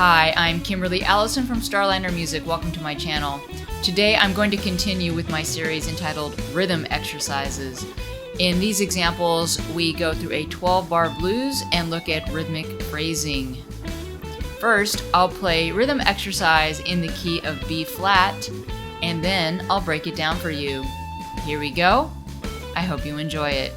Hi, I'm Kimberly Allison from Starliner Music. Welcome to my channel. Today I'm going to continue with my series entitled Rhythm Exercises. In these examples, we go through a 12-bar blues and look at rhythmic phrasing. First, I'll play rhythm exercise in the key of B flat, and then I'll break it down for you. Here we go. I hope you enjoy it.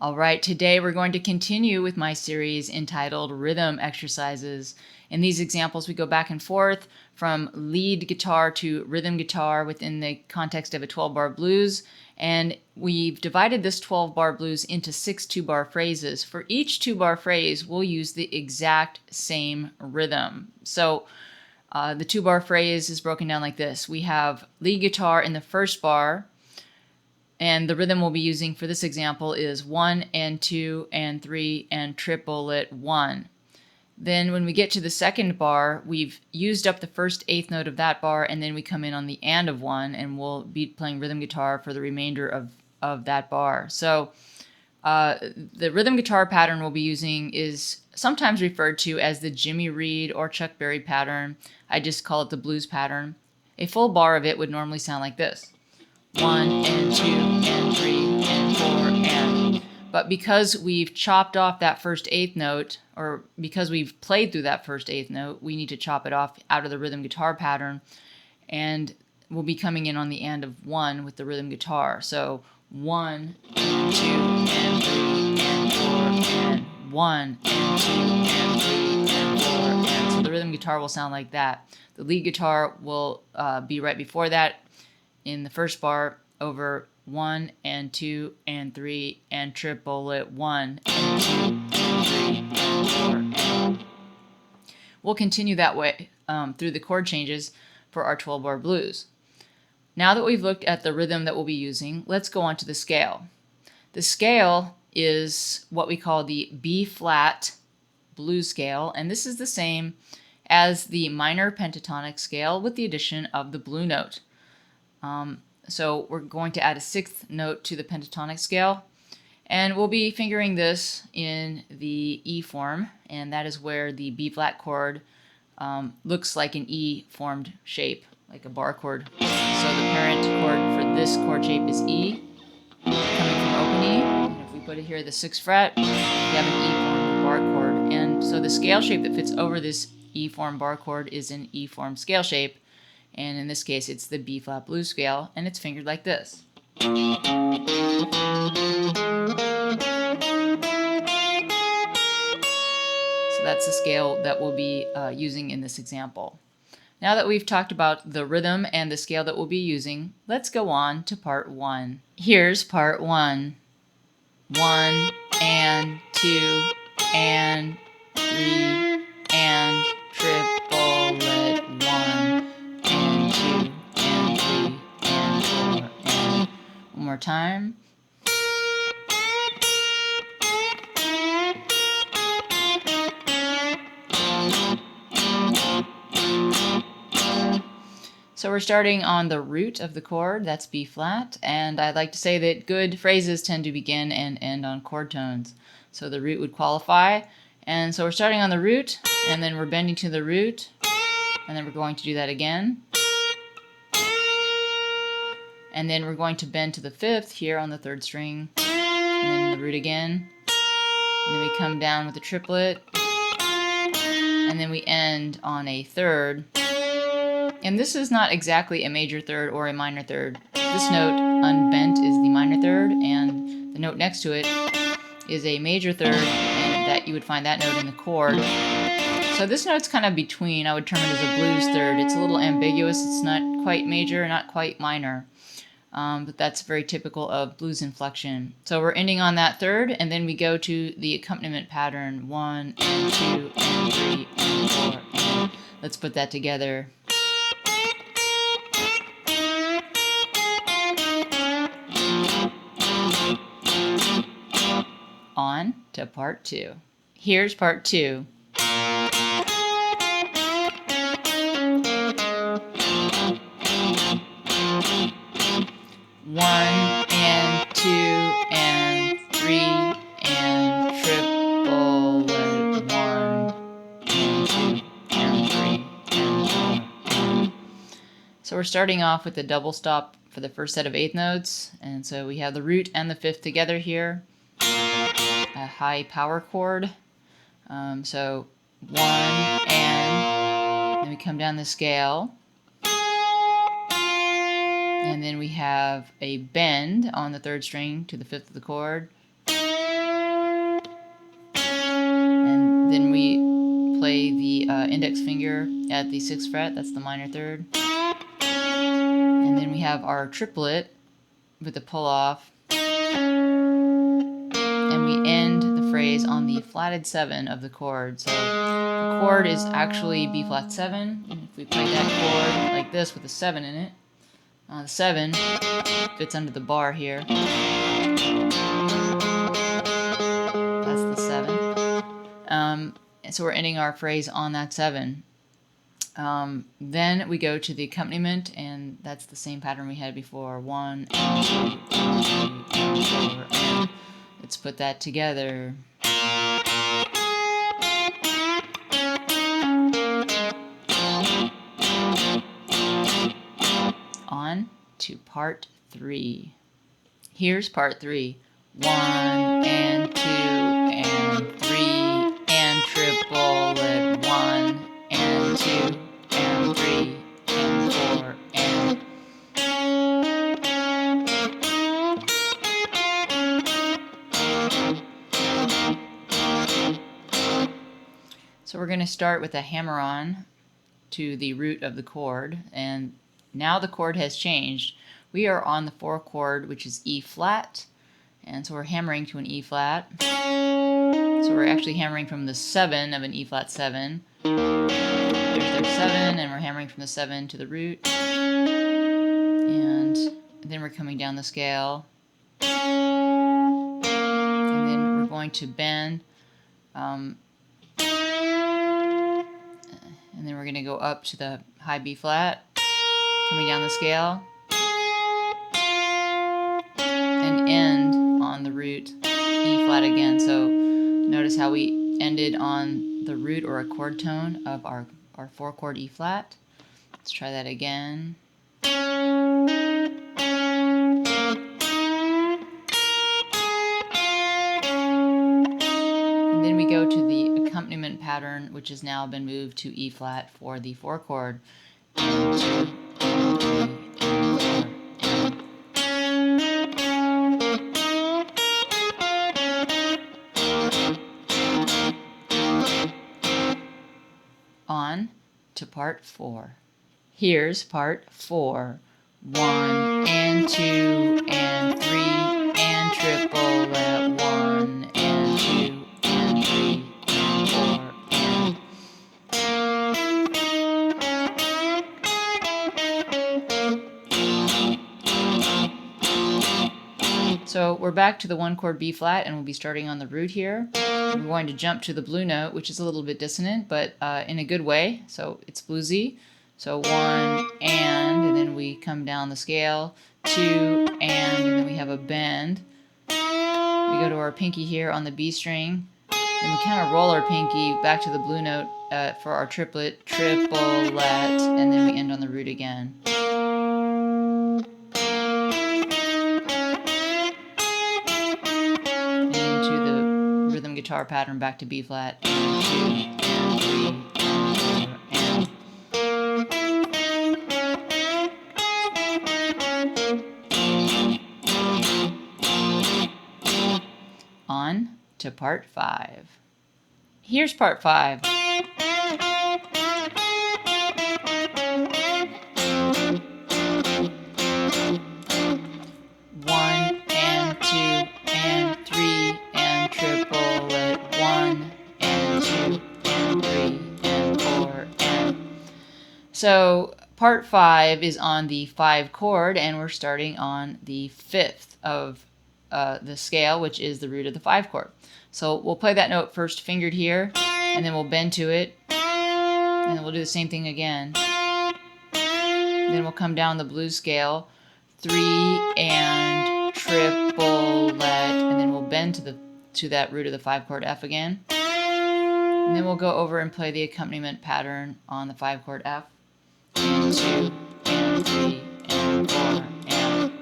Alright, today we're going to continue with my series entitled Rhythm Exercises. In these examples, we go back and forth from lead guitar to rhythm guitar within the context of a 12-bar blues, and we've divided this 12-bar blues into 6 2-bar phrases. For each 2-bar phrase, we'll use the exact same rhythm. So the 2-bar phrase is broken down like this. We have lead guitar in the first bar, and the rhythm we'll be using for this example is 1 and 2 and 3 and triplet 1. Then when we get to the second bar, we've used up the first eighth note of that bar, and then we come in on the and of 1, and we'll be playing rhythm guitar for the remainder of that bar. So the rhythm guitar pattern we'll be using is sometimes referred to as the Jimmy Reed or Chuck Berry pattern. I just call it the blues pattern. A full bar of it would normally sound like this. 1 and 2 and 3 and 4 and. But because we've chopped off that first eighth note, or because we've played through that first eighth note, we need to chop it off out of the rhythm guitar pattern, and we'll be coming in on the and of 1 with the rhythm guitar. So 1 and 2 and 3 and 4 and 1 and 2 and 3 and 4 and. So the rhythm guitar will sound like that. The lead guitar will be right before that in the first bar over 1 and 2 and 3 and triplet 1 and 2 and 3 and 4 and. We'll continue that way through the chord changes for our 12-bar blues. Now that we've looked at the rhythm that we'll be using, let's go on to the scale. The scale is what we call the B flat blues scale, and this is the same as the minor pentatonic scale with the addition of the blue note. So we're going to add a 6th note to the pentatonic scale, and we'll be fingering this in the E form, and that is where the B flat chord looks like an E formed shape, like a bar chord. So the parent chord for this chord shape is E, coming from open E, and if we put it here at the 6th fret, we have an E formed bar chord, and so the scale shape that fits over this E formed bar chord is an E formed scale shape. And in this case, it's the B flat blues scale, and it's fingered like this. So that's the scale that we'll be using in this example. Now that we've talked about the rhythm and the scale that we'll be using, let's go on to part 1. Here's part 1. 1 and 2 and 3 and triplet 1. One more time. So we're starting on the root of the chord, that's B flat, and I'd like to say that good phrases tend to begin and end on chord tones. So the root would qualify, and so we're starting on the root, and then we're bending to the root, and then we're going to do that again. And then we're going to bend to the 5th here on the 3rd string, and then the root again, and then we come down with a triplet, and then we end on a 3rd. And this is not exactly a major 3rd or a minor 3rd. This note unbent is the minor 3rd, and the note next to it is a major 3rd, and that you would find that note in the chord. So this note's kind of between. I would term it as a blues 3rd. It's a little ambiguous. It's not quite major, not quite minor. but that's very typical of blues inflection. So we're ending on that third, and then we go to the accompaniment pattern, 1 and 2 and 3 and 4. And let's put that together. On to part 2. Here's part 2. 1 and 2 and 3 and triplet, 1 and 2 and 3 and 4. And so we're starting off with the double stop for the first set of eighth notes, and so we have the root and the fifth together here, a high power chord. So 1 and then we come down the scale. And then we have a bend on the third string to the fifth of the chord. And then we play the index finger at the 6th fret, that's the minor third. And then we have our triplet with the pull off. And we end the phrase on the flatted 7 of the chord. So the chord is actually B flat 7. And if we play that chord like this with a 7 in it, the 7 fits under the bar here. That's the 7. So we're ending our phrase on that 7. Then we go to the accompaniment, and that's the same pattern we had before. 1 and 2 and 3 and 4. And let's put that together. On to part 3. Here's part 3. 1 and 2 and 3 and triplet, 1 and 2 and 3 and 4 and so we're going to start with a hammer-on to the root of the chord, and now the chord has changed. We are on the 4 chord, which is E flat, and so we're hammering to an E flat. So we're actually hammering from the 7 of an E flat 7. There's their 7, and we're hammering from the 7 to the root. And then we're coming down the scale. And then we're going to bend. And then we're going to go up to the high B flat, coming down the scale, and end on the root E flat again. So notice how we ended on the root or a chord tone of our 4 chord E flat. Let's try that again. And then we go to the accompaniment pattern, which has now been moved to E flat for the 4 chord. 1, 2, and 3, and 4, and on to part 4. Here's part 4. 1 and 2 and 3 and triplet, 1 and 2 and 3 and 4 and so we're back to the 1 chord B flat, and we'll be starting on the root here. We're going to jump to the blue note, which is a little bit dissonant, but in a good way, so it's bluesy. So 1 and then we come down the scale, 2 and then we have a bend. We go to our pinky here on the B string, then we kind of roll our pinky back to the blue note for our triplet, and then we end on the root again. And into the rhythm guitar pattern back to B flat, and 2 and 3 and 4 and on to part 5. Here's part 5. So part 5 is on the 5 chord, and we're starting on the 5th of the scale, which is the root of the 5 chord. So we'll play that note first fingered here, and then we'll bend to it, and then we'll do the same thing again. Then we'll come down the blues scale, 3 and triplet, and then we'll bend to that root of the 5 chord F again. And then we'll go over and play the accompaniment pattern on the 5 chord F. And 2 and 3 and 4 and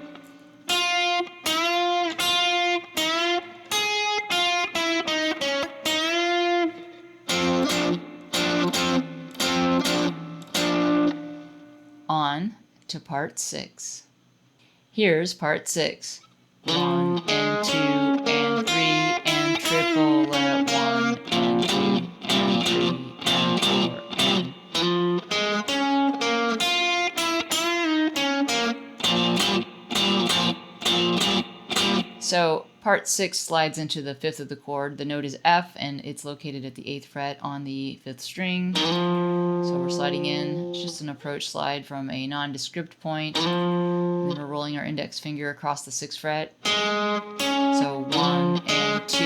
on to part 6. Here's part 6. 1 and 2 and 3 and triplet, 1 and 2 and 3 and 4 and so part 6 slides into the 5th of the chord. The note is F, and it's located at the 8th fret on the 5th string. So we're sliding in. It's just an approach slide from a nondescript point. And then we're rolling our index finger across the 6th fret. So 1 and 2,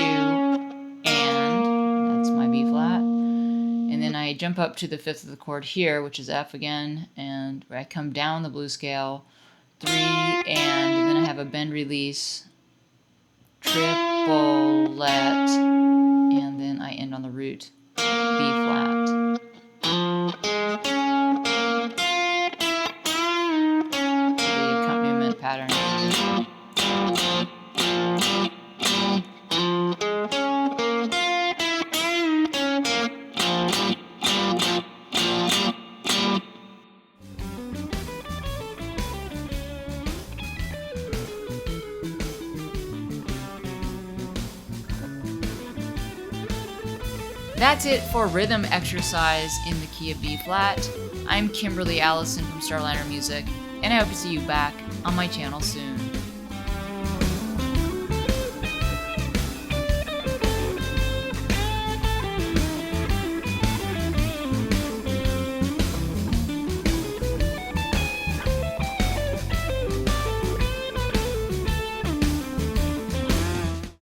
and that's my B flat. And then I jump up to the 5th of the chord here, which is F again, and I come down the blues scale, 3, and then I have a bend release, triplet, and then I end on the root, B flat. The accompaniment pattern. That's it for rhythm exercise in the key of B flat. I'm Kimberly Allison from Starliner Music, and I hope to see you back on my channel soon.